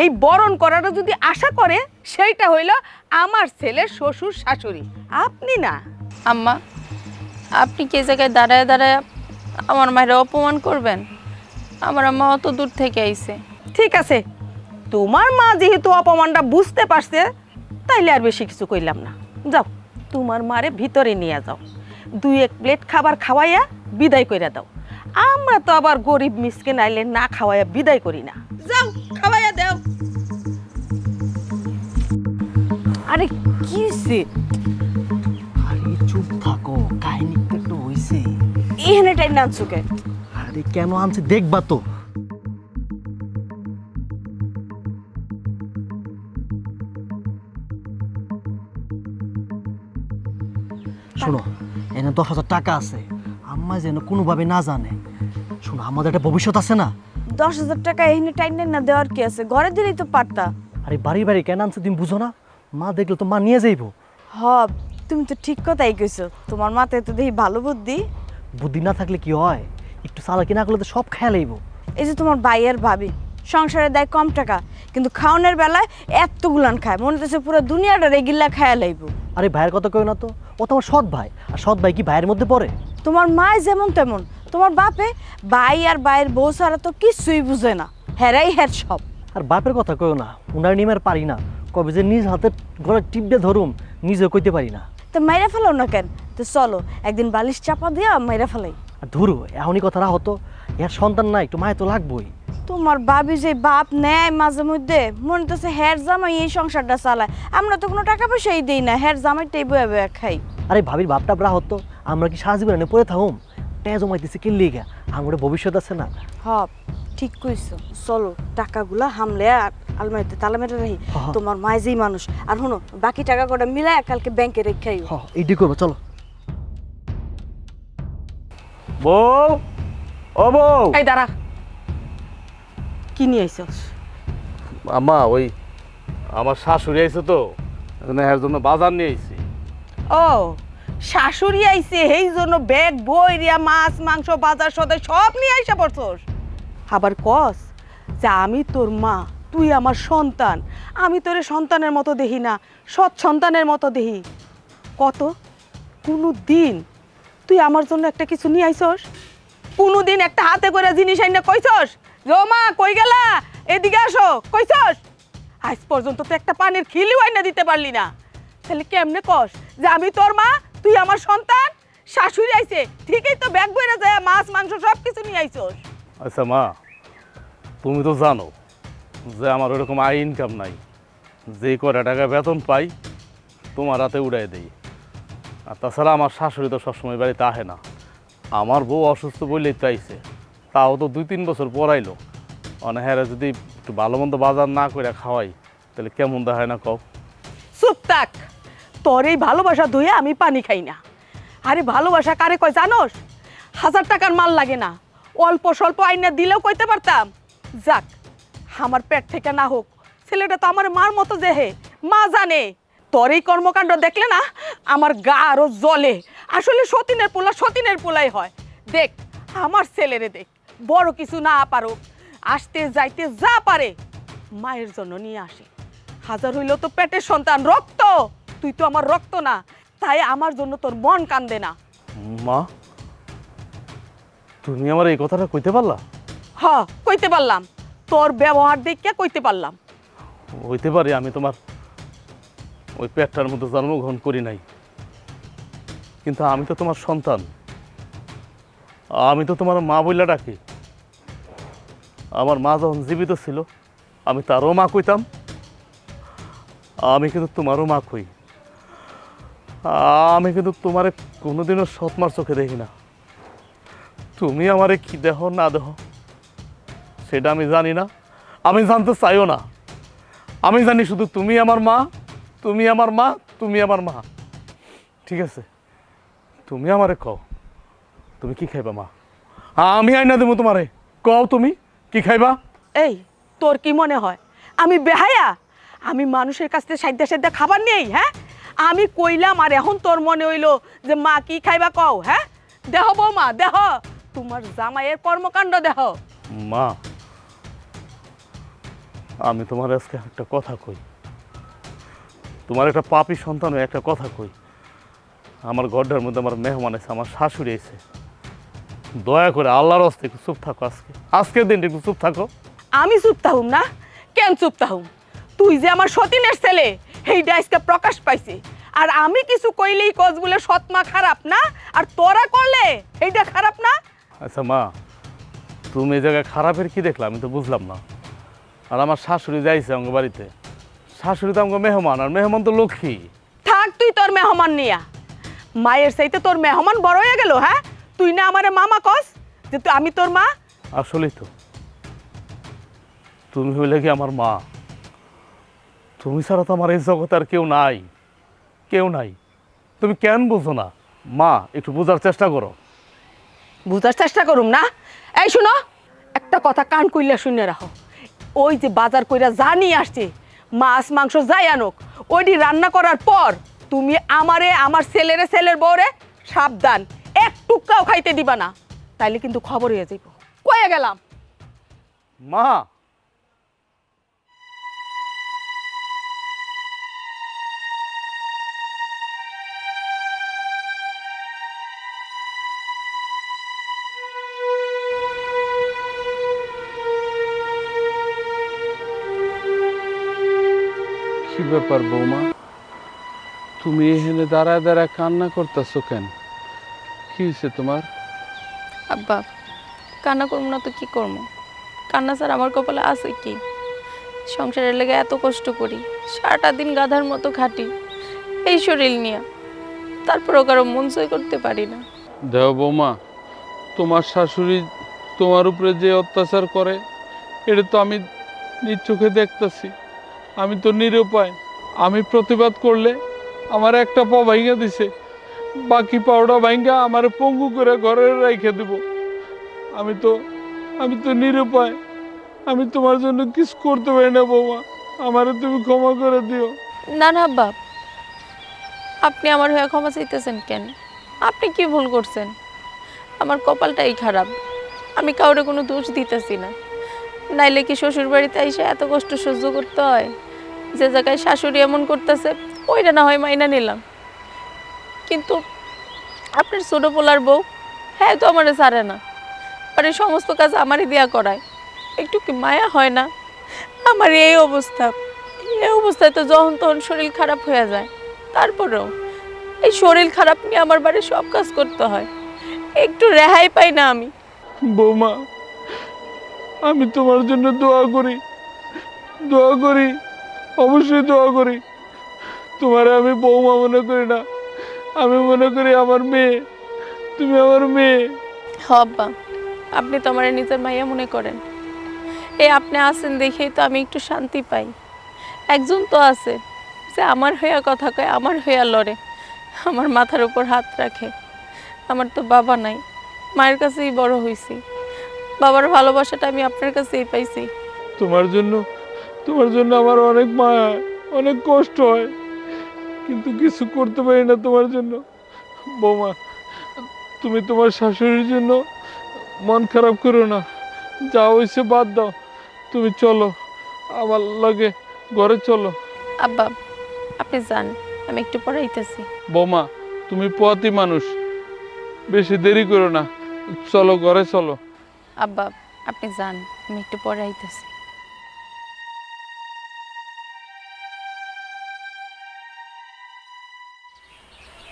এই বরণ করাটা যদি আশা করে, সেইটা হইল আমার ছেলের শ্বশুর শাশুড়ি, আপনি না। আম্মা, আপনি কি এই জায়গায় দাঁড়ায় দাঁড়ায় আমার মায়ের অপমান করবেন? আমার আম্মা অত দূর থেকে আইছে। ঠিক আছে, তোমার মা যেহেতু অপমানটা বুঝতে পারছে, তাইলে আর বেশি কিছু কইলাম না। যাও, তোমার মারে ভিতরে নিয়ে যাও, 2-1 প্লেট খাবার খাওয়াইয়া বিদায় কইরা দাও। আমরা তো আবার গরিব মিসকিন আইলে না খাওয়াইয়া বিদায় করি না। যাও, খাওয়াইয়া দাও। আরে কি হইছে? আরে চুপ থাকো, কাহিনী তো একটু হইছে। এখানে টাইম আনছো কেন? আরে কেন আনছে দেখবা তো। শোনো, এনে 10,000 টাকা আছে, আম্মা যেন কোনোভাবে না জানে। শোনো, আমাদের একটা ভবিষ্যৎ আছে না। 10,000 টাকা এখানে টাইম না দেওয়ার কি আছে? ঘরে দিলেই তো পারতা। আরে বাড়ি বাড়ি কেন আনছে তুমি বুঝো না? মা দেখলে তো মা নিয়ে যাইবো। হব, তুমি তো ঠিক কথাই কইছো। তোমার মাথায় তো দেখি ভালো বুদ্ধি। বুদ্ধি না থাকলে কি হয়? একটু চালাকি না করলে তো সব খেয়াল আইবো। এই যে তোমার ভাই আর ভাবি সংসারে দেয় কম টাকা, কিন্তু খাওয়ানোর বেলায় এতগুলান খায়, মনে হচ্ছে পুরো দুনিয়াটা রেগিল্লা খায়া লাইব। আরে ভাইয়ের কথা কই না তো, ও তো আমার সৎ ভাই। আর সৎ ভাই কি ভাইয়ের মধ্যে পড়ে? তোমার মায় যেমন তেমন, তোমার বাপে ভাই আর ভাইয়ের বউ ছাড়া তো কিছুই বুঝে না, হেরাই হের সব। আর বাপের কথা কইও না, উনার নিমের পারি না। কবে যে নিজ হাতে গলা টিপে ধরুম নিজেও কইতে পারি না। তো মাইরা ফেলাও না কেন? তো চলো একদিন বালিশ চাপা দিয়া মাইরা ফেলাই। আর ধরু এখনই কথা রাখো তো, এর সন্তান নাই, একটু মায়ে তো লাগবোই। তোমার ভাবি যে বাপ নেয় মাঝে মধ্যে, মনে হচ্ছে হের জামাই এই সংসারটা চালায়। আমরা তো কোনো টাকা পয়সাই দিই না, হের জামাইটাই বয়ে বয়ে খাই। আরে ভাবির বাপটা রাহত তো, আমরা কি সারা জীবনে পড়ে থাকুম? টেয়া জমাইতেছি কি লিগা? আমার ভবিষ্যৎ আছে না। হব, ঠিক কইছো। চলো টাকাগুলা হামলে আর আলমারিতে তালা মেরে রাখি। হ্যাঁ। তোমার মায় যেই মানুষ, আর শোনো বাকি টাকা কটা মিলাই কালকে ব্যাংকে রেখাই। এইটি করবো, চলো। বউ, ও বউ। এই দাঁড়া, কি নিয়ে আইছস? আম্মা, ওই আমার শাশুড়ি আইছে তো, এখানে এর জন্য বাজার নিয়ে আইছি। ও, শাশুড়ি আইছে এই জন্য ব্যাগ বইরিয়া মাছ মাংস বাজার সদাই সব নিয়ে আইসা পড়ছস। আবার কস যে আমি তোর মা, তুই আমার সন্তান, আমি তোরে সন্তানের মতো দেখি না, সৎ সন্তানের মতো দেখি। কত কোনো দিন তুই আমার জন্য একটা কিছু নিয়ে আইছস? কোনোদিন একটা হাতে করে জিনিস আইনা কইছস যে ও মা কই গেলা, এদিকে আসো, কইছস? আজ পর্যন্ত তো একটা পানির খিলিও আইনা দিতে পারলি না। তাহলে কেমনে কস যে আমি তোর মা, তুই আমার সন্তান? শাশুড়ি আইছে ঠিকই তো ব্যাগ বইরা যায় মাছ মাংস সব কিছু নিয়ে আইছস। আচ্ছা মা, তুমি তো জানো যে আমার ওরকম আয় ইনকাম নাই, যে কয়টা টাকা বেতন পাই তোমার হাতে উড়াই দেই। আর তাছাড়া আমার শাশুড়ি তো সবসময় বাড়িতে আহে না, আমার বউ অসুস্থ বললেই তো আইছে, তাও তো 2-3 বছর পর আইলো। হ্যাঁ যদি একটু ভালো মন্দ বাজার না করে খাওয়াই তাহলে কেমন দেখায় না কও? চুপ থাক, তোর এই ভালোবাসা ধুয়ে আমি পানি খাই না। আরে ভালোবাসা কারে কয় জানোস? 1000 টাকার মাল লাগে না, অল্প স্বল্প আইনা দিলেও কইতে পারতাম। যাক, আমার পেট থেকে না হোক, ছেলেটা তো আমার মার মতো দেহে, মা জানে। তোর এই কর্মকাণ্ড দেখলে না আমার গা আরো জ্বলে। আসলে সতীনের পোলাই হয়। দেখ আমার ছেলেরে দেখ, বড় কিছু না পারো, আসতে যাইতে যা পারে মায়ের জন্য নিয়ে আসে। হাজার হইলেও তো পেটের সন্তান, রক্ত। তুই তো আমার রক্ত না, তাই আমার জন্য তোর মন কান্দে না। মা, তুমি আমার এই কথাটা কইতে পারলা? হ, কইতে পারলাম, তোর ব্যবহার দেখে কইতে পারলাম। হইতে পারি আমি তোমার ওই পেটটার মধ্যে জন্মগ্রহণ করি নাই, কিন্তু আমি তো তোমার সন্তান, আমি তো তোমার মা বইলা ডাকি। আমার মা যখন জীবিত ছিল আমি তারও মা কইতাম, আমি কিন্তু তোমারও মা কই। আমি কিন্তু তোমারে কোনোদিনও সৎমার চোখে দেখি না। তুমি আমারে কি দেহ না দেহ সেটা আমি জানি না, আমি জানতে চাইও না। আমি জানি শুধু তুমি আমার মা, তুমি আমার মা, তুমি আমার মা। ঠিক আছে, তুমি আমারে কও তুমি কি খাইবা মা? আমি আইনা দেবো তোমারে, কও তুমি কি খাইবা? এই তোর কি মনে হয় আমি বেহায়া? আমি মানুষের কাছ থেকে সাইডে খাবার নেই? হ্যাঁ, আমি কইলাম আর এখন তোর মনে হইলো যে মা কি খাইবা কও? হ্যাঁ, দেহ বৌমা দেহ, তোমার জামাইয়ের কর্মকাণ্ড দেহ। মা, আমি তোমার আজকে একটা কথা কই, তোমার একটা পাপী সন্তান হয়ে একটা কথা কই। আমার ঘরটার মধ্যে আমার মেহমান আছে, আমার শাশুড়ি আছে, দয়া করে আল্লাহর হস্তে একটু চুপ থাকো। আজকের দিনটা একটু চুপ থাকো। আমি চুপ থাকুম না? কেন চুপ থাকুম? তুই যে আমার সতীনের ছেলে এইটা আজকে প্রকাশ পাইছে, আর আমি কিছু কইলেই কস বলে সৎমা খারাপ না, আর তোরা করলে এইটা খারাপ না? আচ্ছা মা, তুমি এই জায়গায় খারাপের কি দেখলা আমি তো বুঝলাম না। আর আমার শাশুড়ি যাইছে আমার বাড়িতে, শাশুড়ি তো আমার মেহমান, আর মেহমান তো লক্ষ্মী। থাক তুই তোর মেহমান নিয়া, মায়ের চাইতে তোর মেহমান বড় হয়ে গেল। হ্যাঁ, তুই না আমারে মামা কস যে তুই আমি তোর মা? আসলেই তো তুমি হইলে কি আমার মা, তুমি ছাড়া তো আমার এই জগতে আর কেউ নাই, কেউ নাই। তুমি কেন বুঝো না মা? একটু বোঝার চেষ্টা করো। বুঝার চেষ্টা করুম না? এই শুনো, একটা কথা কান কইলা শুনে রাখো। ওই যে বাজার কইরা যা নিয়ে আসছে, মাছ মাংস যাই আনুক, ওইটি রান্না করার পর তুমি আমারে, আমার ছেলের বউরে সাবধান, এক টুকরাও খাইতে দিবা না, তাইলে কিন্তু খবর হয়ে যাইব। কয়ে গেলাম। মা, কি ব্যাপার বৌমা, তুমি এখানে দাঁড়ায় দাঁড়ায় কান্না করতেছো কেন? কি হয়েছে তোমার? আব্বা, কান্না করবো না তো কি করবো? কান্না স্যার আমার কপালে আছে কি? সংসারের লেগে এত কষ্ট করি, সারাটা দিন গাধার মতো খাটি এই শরীর নিয়ে, তারপরও কারো মন সই করতে পারি না। দেহ বৌমা, তোমার শাশুড়ি তোমার উপরে যে অত্যাচার করে এটা তো আমি নিজ চোখে দেখতেছি। আমি তো নিরুপায়। আমি প্রতিবাদ করলে আমার একটা পা ভাঙা দিছে, বাকি পাওটা ভাঙা আমার পঙ্গু করে ঘরে রেখে দেব। আমি তো নিরুপায়। আমি তোমার জন্য কিছু করতে পারি না বৌমা, আমারে তুমি ক্ষমা করে দিও। না না আব্বা, আপনি আমার হয়ে ক্ষমা চাইতেছেন কেন? আপনি কি ভুল করছেন? আমার কপালটাই খারাপ, আমি কাউরে কোনো দোষ দিতেছি না। নাইলে কি শ্বশুর বাড়িতে এসে এত কষ্ট সহ্য করতে হয়? যে জায়গায় শাশুড়ি এমন করতেছে ওইটা না হয় মাইনা নিলাম, কিন্তু আপনার ছোট পোলার বউ, হ্যাঁ তো আমারে ছাড়ে না, আর এই সমস্ত কাজ আমারই দেয়া করায়। একটু কি মায়া হয় না? আমার এই অবস্থায় তো যখন তখন শরীর খারাপ হয়ে যায়। তারপরেও এই শরীর খারাপ নিয়ে আমার বাড়ির সব কাজ করতে হয়, একটু রেহাই পাই না আমি। বৌমা, আমি তোমার জন্য দোয়া করি, অবশ্যই দোয়া করি। তোমার আমি বৌমা মনে করি না, আমি মনে করি আমার মেয়ে, তুমি আমার মেয়ে। আব্বা, আপনি তো আমার নিজের মাইয়া মনে করেন। এই আপনি আছেন দেখেই তো আমি একটু শান্তি পাই। একজন তো আছে যে আমার হইয়া কথা কয়, আমার হইয়া লড়ে, আমার মাথার উপর হাত রাখে। আমার তো বাবা নাই, মায়ের কাছেই বড় হয়েছি। বাবার ভালোবাসাটা আমি আপনার কাছেই পাইছি। তোমার জন্য আমার অনেক মায়া, অনেক কষ্ট হয়, কিন্তু কিছু করতে পারি না তোমার জন্য। বৌমা, তুমি তোমার শাশুড়ির জন্য মন খারাপ করো না, যা হয়েছে বাদ দাও। তুমি চলো আমার লাগে, ঘরে চলো। আব্বা, আপনি যান, আমি একটু পরে আইতেছি। বৌমা, তুমি পোয়াতি মানুষ, বেশি দেরি করো না, চলো ঘরে চলো। আব্বা, আপনি যান, আমি একটু পরে আইতেছি।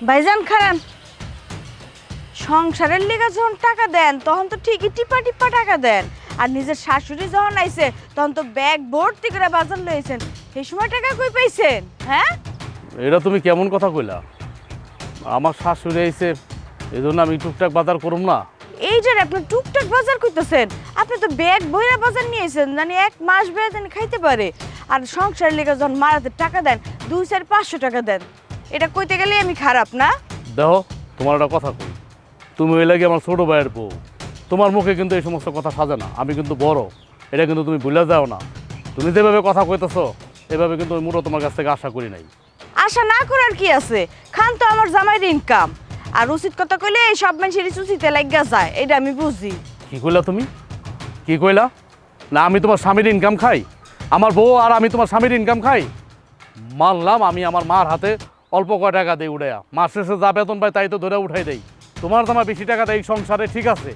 ভাইজান খারান, সংসারের লিগা যখন টাকা দেন তখন তো ঠিকই টিপা টিপা টাকা দেন, আর নিজের শাশুড়ি যখন আইছে তখন তো ব্যাগ ভর্তি করে বাজার লইছেন। সেই সময় টাকা কই পাইছেন? হ্যাঁ, এটা তুমি কেমন কথা কইলা? আমার শাশুড়ি আইছে, এই জন্য আমি টুকটাক বাজার করুম না? এই যে আপনি টুকটাক বাজার করতেছেন, আপনি তো ব্যাগ ভইরা বাজার নিয়েছেন, জানি 1 মাস বেতন খাইতে পারে। আর সংসারের লিগা যখন মারাতে টাকা দেন 2-4-500 টাকা দেন, এটা কইতে গেলে আমি খারাপ না? দেখো, তোমার একটা কথা কই, তুমি ওই লাগে আমার ছোট ভাইয়ের বউ, তোমার মুখে কিন্তু এই সমস্ত কথা সাজে না। আমি কিন্তু বড়, এটা কিন্তু তুমি ভুলে যাও না। তুমি যেভাবে কথা কইতেছো এভাবে কিন্তু আমি মোটো তোমার কাছ থেকে আশা করি নাই। আশা না করার কি আছে? খান তো আমার জামাইয়ের ইনকাম, আর উচিত কথা কইলে এই সব মানুষের উচিতে লাগিয়া যায়, এটা আমি বুঝি। কি কইলা তুমি? কি কইলা? না আমি তোমার স্বামীর ইনকাম খাই? আমার বউ আর আমি তোমার স্বামীর ইনকাম খাই? মানলাম আমি আমার মার হাতে অল্প কয় টাকা দিই উড়াইয়া, মাস শেষে যা বেতন পাই তাই তো ধরে উঠাই দেই। তোমার তো আমার বেশি টাকা দেয় সংসারে, ঠিক আছে,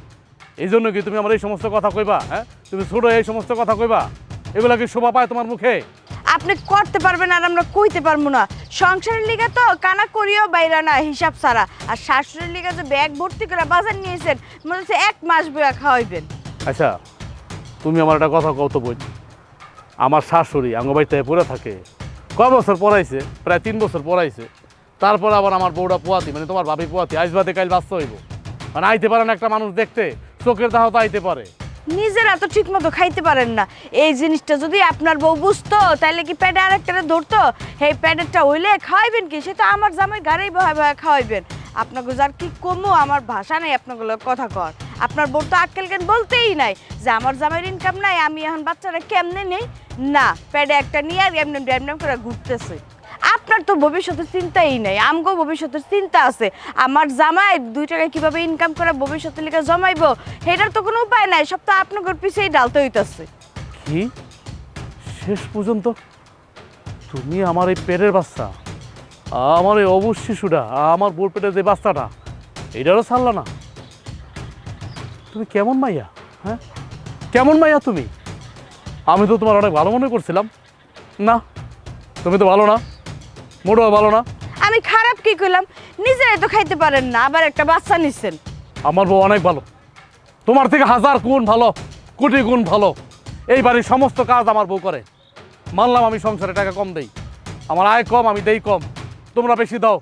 এই জন্য কি তুমি আমার এই সমস্ত কথা কইবা? হ্যাঁ, তুমি ছোট এই সমস্ত কথা কইবা? এগুলা কি শোভা পায় তোমার মুখে? আপনি করতে পারবেন আর আমরা কইতে পারবো না। সংসারের লিগা তো কানা করিও বাইরা না হিসাব ছাড়া। আর শাশুড়ির লিগা যে ব্যাগ ভর্তি করে বাজার নিয়েছেন, মনে হচ্ছে 1 মাস বইয়া খাওয়াইবেন। আচ্ছা, তুমি আমার একটা কথা কত বই, আমার শাশুড়ি আঙ্গবাড়িতে পড়ে থাকে, কয় বছর পড়াইছে? প্রায় 3 বছর পড়াইছে। তারপর আবার আমার বউটা পোয়াতি, মানে তোমার ভাবি পোয়াতি, আজ বাদে কাল বাঁচতে হইব। মানে আইতে পারে না একটা মানুষ দেখতে, চোখের দাহ তো আইতে পারে। নিজেরা তো ঠিক মতো খাইতে পারেন না। এই জিনিসটা যদি আপনার বউ বুঝতো, তাহলে কি প্যাডে আরেকটা ধরতো? এই প্যাডেরটা হইলে খাওয়াইবেন কি? সে তো আমার জামাই গাড়ি বহায় বহায় খাওয়াইবেন। আপনাকে যার কি কমো, আমার ভাষা নাই আপনাগুলো কথা কর। আপনার বউ তো আক্কেল জ্ঞান বলতেই নাই যে আমার জামাইয়ের ইনকাম নাই, আমি এখন বাচ্চারা কেমনে নেই। না, প্যাডে একটা নিয়ে আর এমনি ড্যাম করে ঘুরতেছে। আপনার তো ভবিষ্যতের চিন্তাই নাই, আমগো ভবিষ্যতের চিন্তা আছে। আমার জামাই 2 টাকা কিভাবে ইনকাম করে ভবিষ্যতের লিগে জমাইবো, সেটার তো কোনো উপায় নাই। সব তো আপনার পিছেই ডালতে হইতাছে। কি শেষ পর্যন্ত তুমি আমার এই পেটের বাচ্চা, আমার এই অবুজ শিশুটা, আমার বোর পেটের যে বাচ্চাটা, এইটারও ছাড়লা না? তুমি কেমন মাইয়া? হ্যাঁ, কেমন মাইয়া তুমি? আমি তো তোমার অনেক ভালো মনে করছিলাম। না, তুমি তো ভালো না, মোটেও ভালো না। আমি খারাপ কি কইলাম? নিজেরাই তো খাইতে পারেন না, আবার একটা বাচ্চা নিছেন। আমার বউ অনেক ভালো, তোমার থেকে 1000 গুণ ভালো, কোটি গুণ ভালো। এই বাড়ির সমস্ত কাজ আমার বউ করে। মানলাম আমি সংসারে টাকা কম দেই, আমার আয় কম, আমি দেই কম, তোমরা বেশি দাও।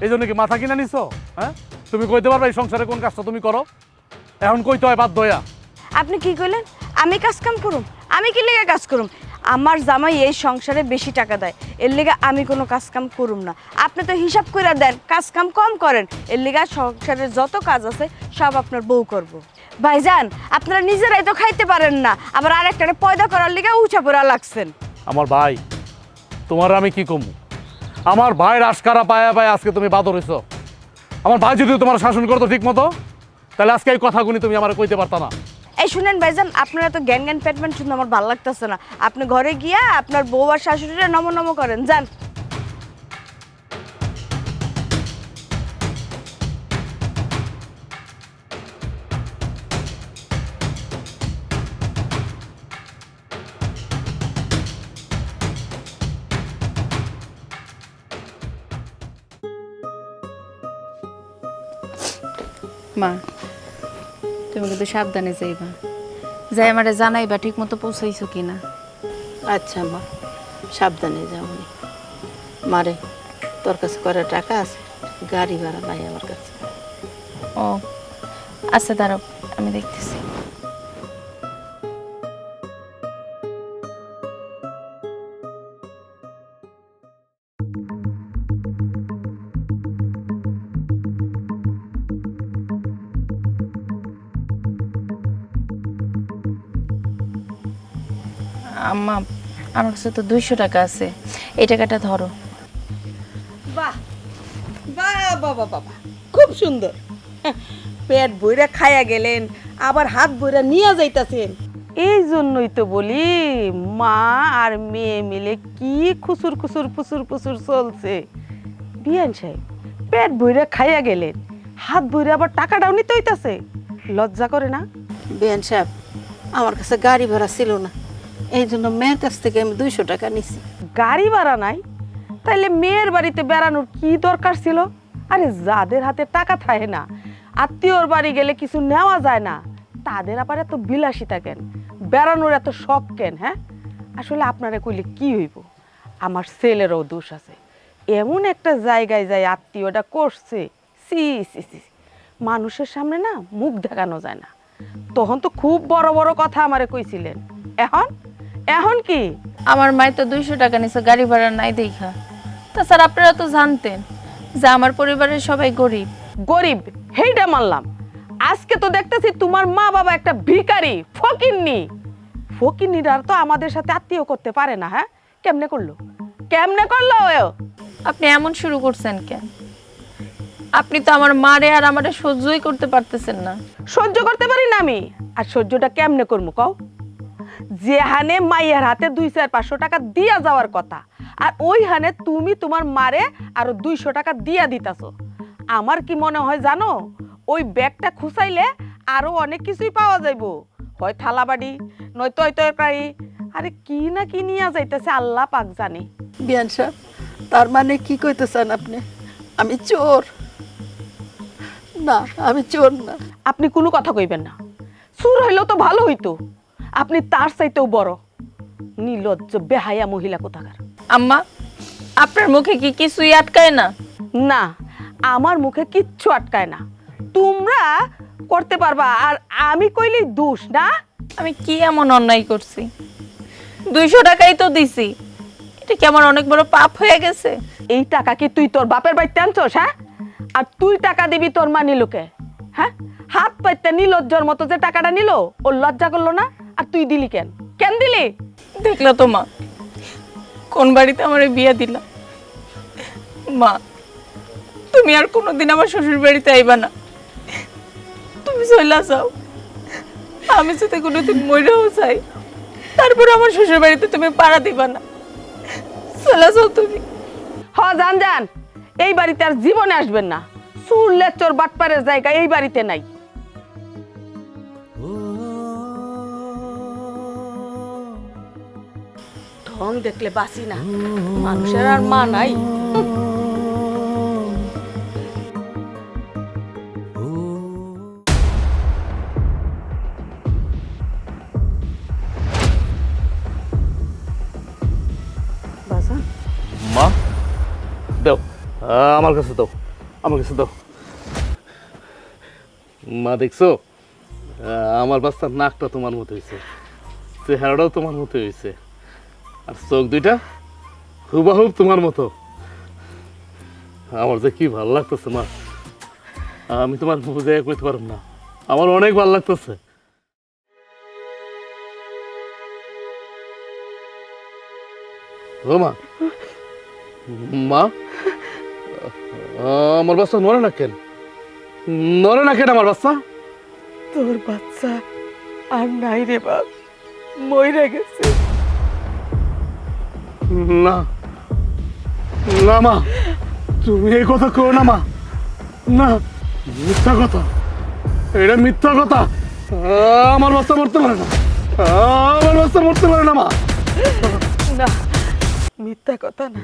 এই জন্য কি মাথা কিনা নিছো? হ্যাঁ, তুমি কইতে পারবে এই সংসারে কোন কাজটা তুমি করো? এখন কইতে হয় বাধ্য হইয়া। আপনি কি কইলেন? আমি কাজ কাম করুম? আমি কি লেগে কাজ করুম? আমার জামাই এই সংসারে বেশি টাকা দেয়, এর লিগা আমি কোনো কাজ কাম করুম না। আপনি তো হিসাব করে দেন, কাজ কাম কম করেন, এর লিগা সংসারের যত কাজ আছে সব আপনার বউ করব। ভাইজান, আপনারা নিজেরাই তো খাইতে পারেন না, আবার আরেকটা পয়দা করার লিগা উঁচা পড়া লাগছেন। আমার ভাই, তোমার আমি কি কমু? আমার ভাই রাসকারা পায়া পায় আজকে তুমি বাদর হইছো। আমার ভাই যদি তোমার শাসন করতো ঠিক মতো, তাহলে আজকে এই কথাগুলি তুমি আমার কইতে পারতা না। এই শুনেন ভাইজান, আপনারা তো জ্ঞান জ্ঞান প্যাটম্যান শুনে আমার ভালো লাগতেছে না। আপনি ঘরে গিয়া আপনার বউ আর শাশুড়িরা নমো নমো করেন, যান। মা তুমি কিন্তু সাবধানে যাইবা, যাই আমারে জানাইবা ঠিক মতো পৌঁছাইছো কিনা। আচ্ছা মা, সাবধানে যাও। মারে, তোর কাছে করা টাকা আছে, গাড়ি ভাড়া নাই আমার কাছে। ও আচ্ছা, দাঁড়াও আমি দেখতেছি। আম্মা, আমার কাছে তো 200 টাকা আছে, এই টাকাটা ধরো। বাহ বাহ বাবা বাবা, খুব সুন্দর। পেট বইরা খায়া গেলেন, আবার হাত বইরা নিয়ে যাইতাছেন। এই জন্যই তো বলি মা আর মেয়ে মিলে কি খুসুর খুসুর ফুসুর ফুসুর চলছে। বিয়ান সাহেব, পেট বইরা খাইয়া গেলেন, হাত বইরা আবার টাকাটাও নিতে হইতাছে, লজ্জা করে না? বেন সাহেব, আমার কাছে গাড়ি ভাড়া ছিল না, এই জন্য মেয়ের কাছ থেকে আমি 200 টাকা নিছি। গাড়ি ভাড়া নাই? তাইলে মেয়ের বাড়িতে বেড়ানোর কি দরকার ছিল? আরে যাদের হাতে টাকা থাকে না, আত্মীয়র বাড়ি গেলে কিছু নেওয়া যায় না, তাদের আবার এত বিলাসিতা কেন, বেড়ানোর এত শখ কেন? হ্যাঁ, আসলে আপনারা কইলে কি হইব, আমার ছেলেরও দোষ আছে। এমন একটা জায়গায় যায় আত্মীয়টা করছে, সি সি সি, মানুষের সামনে না মুখ দেখানো যায় না। তখন তো খুব বড় বড় কথা আমারে কইছিলেন, এখন এখন কি? আমার মাই তো 200 টাকা নিছে গাড়ি ভাড়া নাই দেখা। তাছাড়া আপনারা তো জানতেন যে আমার পরিবারের সবাই গরিব। গরিব হেইটা মানলাম, আজকে তো দেখতেছি তোমার মা বাবা একটা ভিখারি, ফকিন্নি। ফকিন্নিরা তো আমাদের সাথে আত্মীয় করতে পারে না। হ্যাঁ, কেমনে করলো, কেমনে করলো ও? আপনি এমন শুরু করছেন কেন? আপনি তো আমার মারে আর আমারে সহ্যই করতে পারতেছেন না। সহ্য করতে পারি না আমি, আর সহ্যটা কেমনে করবো কও? যেহানে মাইয়ার হাতে 200-500 টাকা দিয়া যাওয়ার কথা, আর ওইখানে তুমি তোমার মারে আরো 200 টাকা দিয়া দিতাছো। আমার কি মনে হয় জানো, ওই ব্যাগটা খুসাইলে আরো অনেক কিছুই পাওয়া যাইবো, হয় থালাবাড়ি, নয়তো তরকারি, আরে কি না কি নিয়ে যাইতেছে আল্লাহ পাক জানে। বিয়ান সাহেব, তার মানে কি কইতেছেন আপনি? আমি চোর? না, আমি চোর না। আপনি কোনো কথা কইবেন না, চুর হইলেও তো ভালো হইতো, আপনি তার চাইতেও বড় নির্লজ্জ বেহায়া মহিলা কোথাকার। আম্মা, আপনার মুখে কি কিছুই আটকায় না? না, আমার মুখে কিচ্ছু আটকায় না, তোমরা করতে পারবা, আর আমি কইলেই দোষ না? আমি কি এমন অন্যায় করছি? 200 টাকাই তো দিছি, এটা কি আমার অনেক বড় পাপ হয়ে গেছে? এই টাকা কি তুই তোর বাপের বাড়িতে আনছস? হ্যাঁ, আর তুই টাকা দিবি তোর মা নিলুকে? হ্যাঁ, হাত পাইতে নিলজ্জর মতো যে টাকাটা নিল, ও লজ্জা করলো না? আর তুই দিলি কেন, কেন দিলি? দেখলা তো মা, কোন বাড়িতে আমার বিয়ে দিলা। মা, তুমি আর কোনোদিন আমার শ্বশুর বাড়িতে আইবা না, তুমি চইলা যাও। আমি যদি কোনোদিন মরেও যাই, তারপর আমার শ্বশুর বাড়িতে তুমি পাড়া দিবা না, চলে যাও তুমি। হ, জান জান, এই বাড়িতে আর জীবনে আসবেন না, সুর লেচর বাটপারের জায়গা এই বাড়িতে নাই। ঢং দেখলে বাসি না, মানুষের আর মা নাই। বাজান, মা দাও, আমার কাছে দাও, আমার কাছে দাও। মা দেখছো, আমার বাচ্চার নাকটা তোমার মতো হয়েছে, চেহারাটাও তোমার মতো হয়েছে, আর চোখ দুইটা হুবাহুব তোমার মতো। আমার যে কি ভালো লাগতেছে মা, আমি তোমার বুঝাইয়া কইতে পারব না, আমার অনেক ভালো লাগতেছে। ও মা, মা, আমার বাচ্চা নড়ে না কেন? নড়ে না কেন আমার বাচ্চা? তোর বাচ্চা আর নাই রে বাপ, মইরা গেছে। না না মা, তুমি এই কথা কো না মা, না, মিথ্যা কথা, এটা মিথ্যা কথা। আমার বাচ্চা মরতে পারে না, আমার বাচ্চা মরতে পারে না মা। না, মিথ্যা কথা না,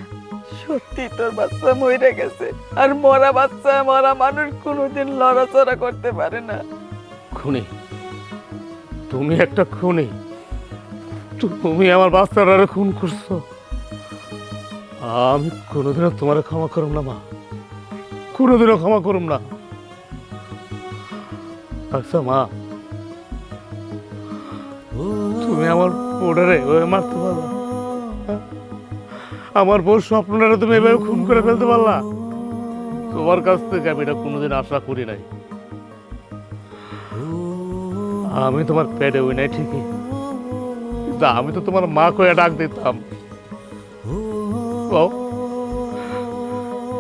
সত্যি তোর বাচ্চা মরে গেছে, আর মরা বাচ্চা মরা মানুষ কোনোদিন লড়াচড়া করতে পারে না। খুনি, তুমি একটা খুনি। তুমি আমার বাচ্চাটারে খুন করছো। আমি কোনোদিনও তোমার ক্ষমা করুম না মা, কোনোদিনও ক্ষমা করুম না। আচ্ছা মা, তুমি আমার বোর্ডারে মারতে পারলা? আমার বউ স্বপ্নটা তুমি এভাবে খুন করে ফেলতে পারলা? তোমার কাছ থেকে আমি এটা কোনোদিন আশা করি নাই। আমি তোমার পেটে হই নাই ঠিকই, কিন্তু আমি তো তোমার মা কয়ে ডাক দিতাম। কও,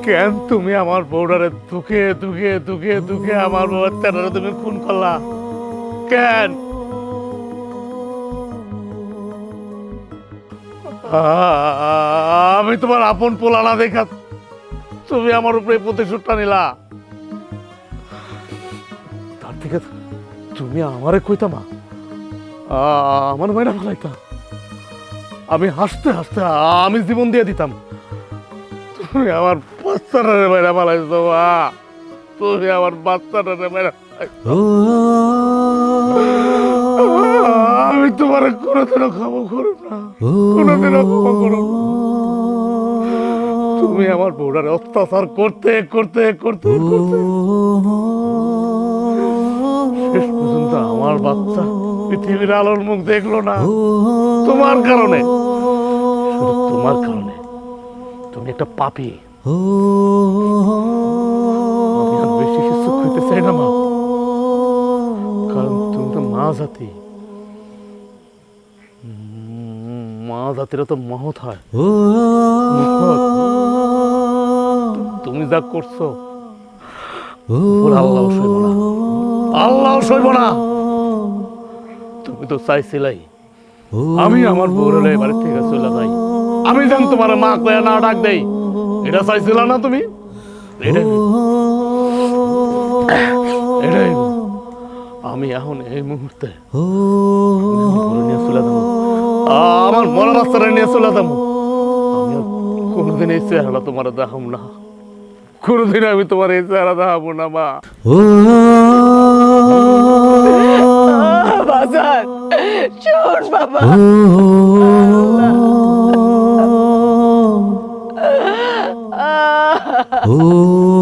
কেন তুমি আমার বউডারে দুঃখে দুঃখে দুঃখে দুঃখে আমার বাচ্চাটারে তুমি খুন করলা কেন? আমি তোমার আপন পোলা না দেখা তুমি আমার উপরে প্রতিশোধটা নিলা। তার থেকে তুমি আমারে কইতামা, আমার মাইনা ফেলাইতা। আমি হাসতে হাসতে আমি জীবন দিয়ে দিতাম। তুমি আমার বাচ্চাটারে মাইনা ফেলাইছো মা, তুমি আমার বাচ্চাটারে মাইনা ফেলাইছো। আমি তোমার কোনোদিনও ক্ষমা করো না, কোনোদিনও ক্ষমা করো না। তুমি আমার বউডারে অত্যাচার করতে করতে করতে করতে শেষ পর্যন্ত আমার বাচ্চা পৃথিবীর আলোর মুখ দেখলো না তোমার কারণে, শুধু তোমার কারণে। তুমি একটা পাপী। আমি আর বেশি কিছু হইতে চাই না মা, কারণ তুমি তো মা জাতি। মা জাতিরা তো মহৎ হয়, মহৎ। তুমি যা করছো আল্লাহ সইব না, আল্লাহ সইব না। তুমি তো চাইছিলাই আমি আমার বউরে বাড়ি থেকে চলে যাই, আমি যেন তোমার মা কয়া না ডাক দেই। এটা চাইছিল না তুমি? এটাই এটাই আমি এখন এই মুহূর্তে নিয়ে চলে যাবো, আমার মরা বাচ্চারা নিয়ে চলে যাবো। আমি কোনোদিন এই চেহারা তোমার দেখাবো না, কোনোদিন আমি তোমার এই চেহারা দেখাবো না মা। বাজার শোন বাবা, Oh